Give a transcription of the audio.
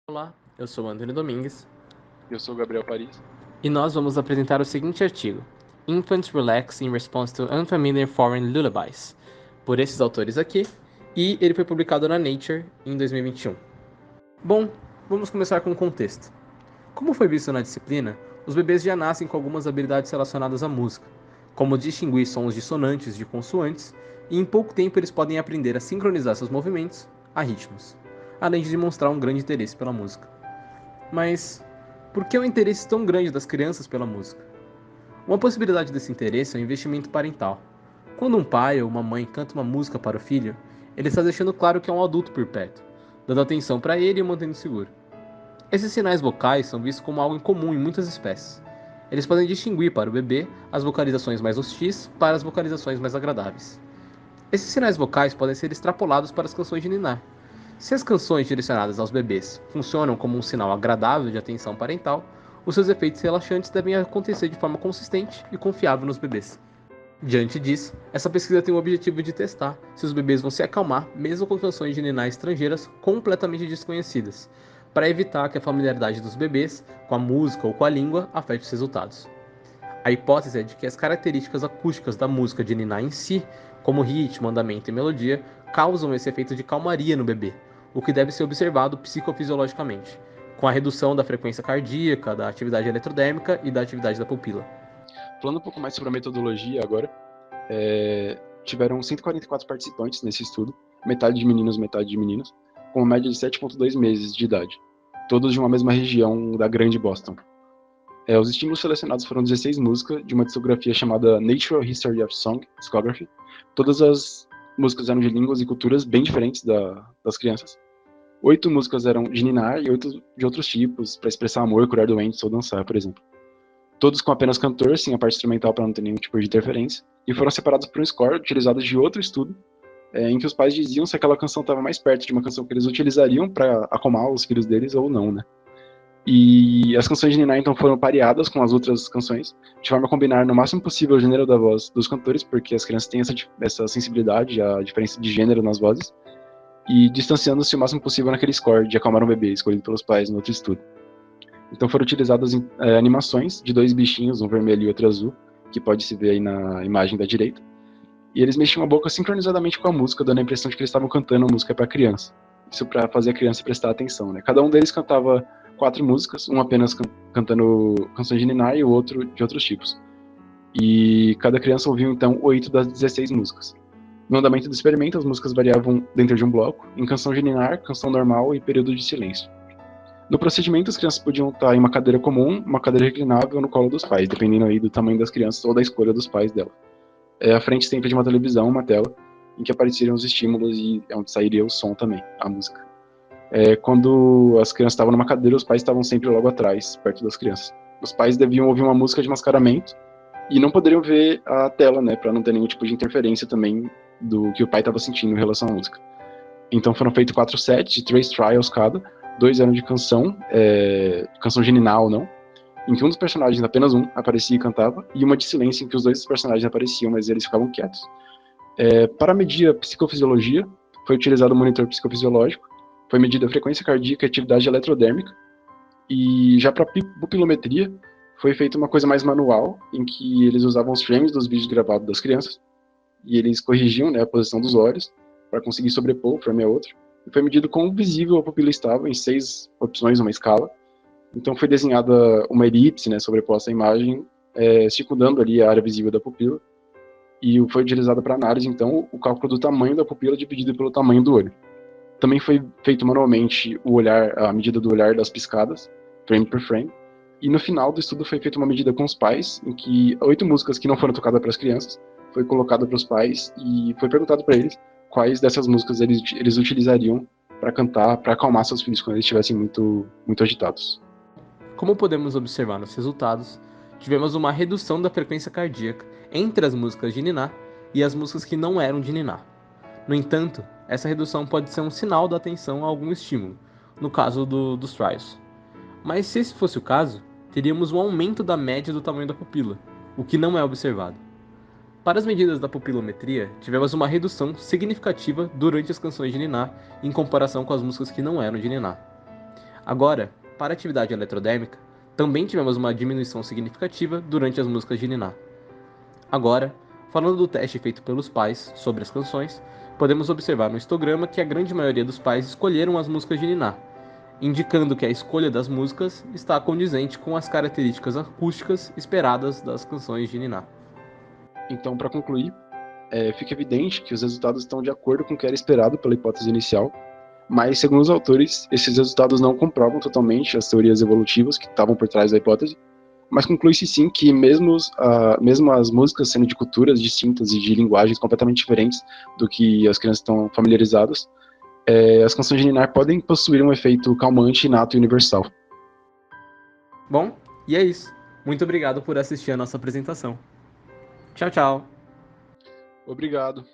Olá, eu sou o Antônio Domingues Eu sou o Gabriel Paris. e nós vamos apresentar o seguinte artigo: Infants Relax in Response to Unfamiliar Foreign Lullabies, por esses autores aqui, e ele foi publicado na Nature em 2021. Bom, vamos começar com o contexto. Como foi visto na disciplina, os bebês já nascem com algumas habilidades relacionadas à música, como distinguir sons dissonantes de consoantes, e em pouco tempo eles podem aprender a sincronizar seus movimentos a ritmos, além de demonstrar um grande interesse pela música. Mas por que o interesse tão grande das crianças pela música? Uma possibilidade desse interesse é o investimento parental. Quando um pai ou uma mãe canta uma música para o filho, ele está deixando claro que é um adulto por perto, dando atenção para ele e o mantendo seguro. Esses sinais vocais são vistos como algo incomum em muitas espécies. Eles podem distinguir para o bebê as vocalizações mais hostis para as vocalizações mais agradáveis. Esses sinais vocais podem ser extrapolados para as canções de ninar. Se as canções direcionadas aos bebês funcionam como um sinal agradável de atenção parental, os seus efeitos relaxantes devem acontecer de forma consistente e confiável nos bebês. Diante disso, essa pesquisa tem o objetivo de testar se os bebês vão se acalmar mesmo com canções de ninar estrangeiras completamente desconhecidas, para evitar que a familiaridade dos bebês com a música ou com a língua afete os resultados. A hipótese é de que as características acústicas da música de ninar em si, como ritmo, andamento e melodia, causam esse efeito de calmaria no bebê, o que deve ser observado psicofisiologicamente, com a redução da frequência cardíaca, da atividade eletrodérmica e da atividade da pupila. Falando um pouco mais sobre a metodologia agora, tiveram 144 participantes nesse estudo, metade de meninos, metade de meninas, com uma média de 7,2 meses de idade, todos de uma mesma região da Grande Boston. Os estímulos selecionados foram 16 músicas de uma discografia chamada Natural History of Song Discography. Todas as músicas eram de línguas e culturas bem diferentes das crianças. 8 músicas eram de ninar e 8 de outros tipos, para expressar amor, curar doentes ou dançar, por exemplo. Todos com apenas cantor, sem a parte instrumental para não ter nenhum tipo de interferência, e foram separados por um score utilizado de outro estudo, em que os pais diziam se aquela canção estava mais perto de uma canção que eles utilizariam para acalmar os filhos deles ou não, né? E as canções de ninar então foram pareadas com as outras canções, de forma a combinar no máximo possível o gênero da voz dos cantores, porque as crianças têm essa sensibilidade, a diferença de gênero nas vozes, e distanciando-se o máximo possível naquele score de acalmar um bebê, escolhido pelos pais no outro estudo. Então foram utilizadas animações de 2 bichinhos, um vermelho e outro azul, que pode se ver aí na imagem da direita, e eles mexiam a boca sincronizadamente com a música, dando a impressão de que eles estavam cantando a música para a criança. Isso para fazer a criança prestar atenção, né? Cada um deles cantava 4 músicas, um apenas cantando canções de ninar e o outro de outros tipos. E cada criança ouviu então 8 das 16 músicas. No andamento do experimento, as músicas variavam dentro de um bloco, em canção de ninar, canção normal e período de silêncio. No procedimento, as crianças podiam estar em uma cadeira comum, uma cadeira reclinável ou no colo dos pais, dependendo aí do tamanho das crianças ou da escolha dos pais dela. À frente sempre de uma televisão, uma tela, em que apareceriam os estímulos e onde sairia o som também, a música. Quando as crianças estavam numa cadeira, os pais estavam sempre logo atrás, perto das crianças. Os pais deviam ouvir uma música de mascaramento e não poderiam ver a tela, né, para não ter nenhum tipo de interferência também do que o pai estava sentindo em relação à música. Então foram feitos 4 sets de 3 trials cada, 2 eram de canção de ninar ou não, em que um dos personagens, apenas um, aparecia e cantava, e uma de silêncio, em que os 2 personagens apareciam, mas eles ficavam quietos. Para medir a psicofisiologia, foi utilizado um monitor psicofisiológico, foi medida a frequência cardíaca e atividade eletrodérmica, e já para pupilometria, foi feita uma coisa mais manual, em que eles usavam os frames dos vídeos gravados das crianças, e eles corrigiam, né, a posição dos olhos, para conseguir sobrepor um frame a outro, e foi medido quão visível a pupila estava em 6 opções, uma escala. Então foi desenhada uma elipse, né, sobreposta à imagem, circundando ali a área visível da pupila, e foi utilizado para análise, então, o cálculo do tamanho da pupila dividido pelo tamanho do olho. Também foi feito manualmente a medida do olhar das piscadas, frame por frame, e no final do estudo foi feita uma medida com os pais, em que 8 músicas que não foram tocadas para as crianças foi colocada para os pais e foi perguntado para eles quais dessas músicas eles utilizariam para cantar, para acalmar seus filhos quando eles estivessem muito, muito agitados. Como podemos observar nos resultados, tivemos uma redução da frequência cardíaca entre as músicas de ninar e as músicas que não eram de ninar. No entanto, essa redução pode ser um sinal da atenção a algum estímulo, no caso dos trials. Mas se esse fosse o caso, teríamos um aumento da média do tamanho da pupila, o que não é observado. Para as medidas da pupilometria, tivemos uma redução significativa durante as canções de ninar em comparação com as músicas que não eram de ninar. Agora, para a atividade eletrodérmica, também tivemos uma diminuição significativa durante as músicas de niná. Agora, falando do teste feito pelos pais sobre as canções, podemos observar no histograma que a grande maioria dos pais escolheram as músicas de niná, indicando que a escolha das músicas está condizente com as características acústicas esperadas das canções de niná. Então, para concluir, fica evidente que os resultados estão de acordo com o que era esperado pela hipótese inicial, mas, segundo os autores, esses resultados não comprovam totalmente as teorias evolutivas que estavam por trás da hipótese, mas conclui-se sim que mesmo as músicas sendo de culturas distintas e de linguagens completamente diferentes do que as crianças estão familiarizadas, as canções de niná podem possuir um efeito calmante, inato e universal. Bom, e é isso. Muito obrigado por assistir a nossa apresentação. Tchau, tchau. Obrigado.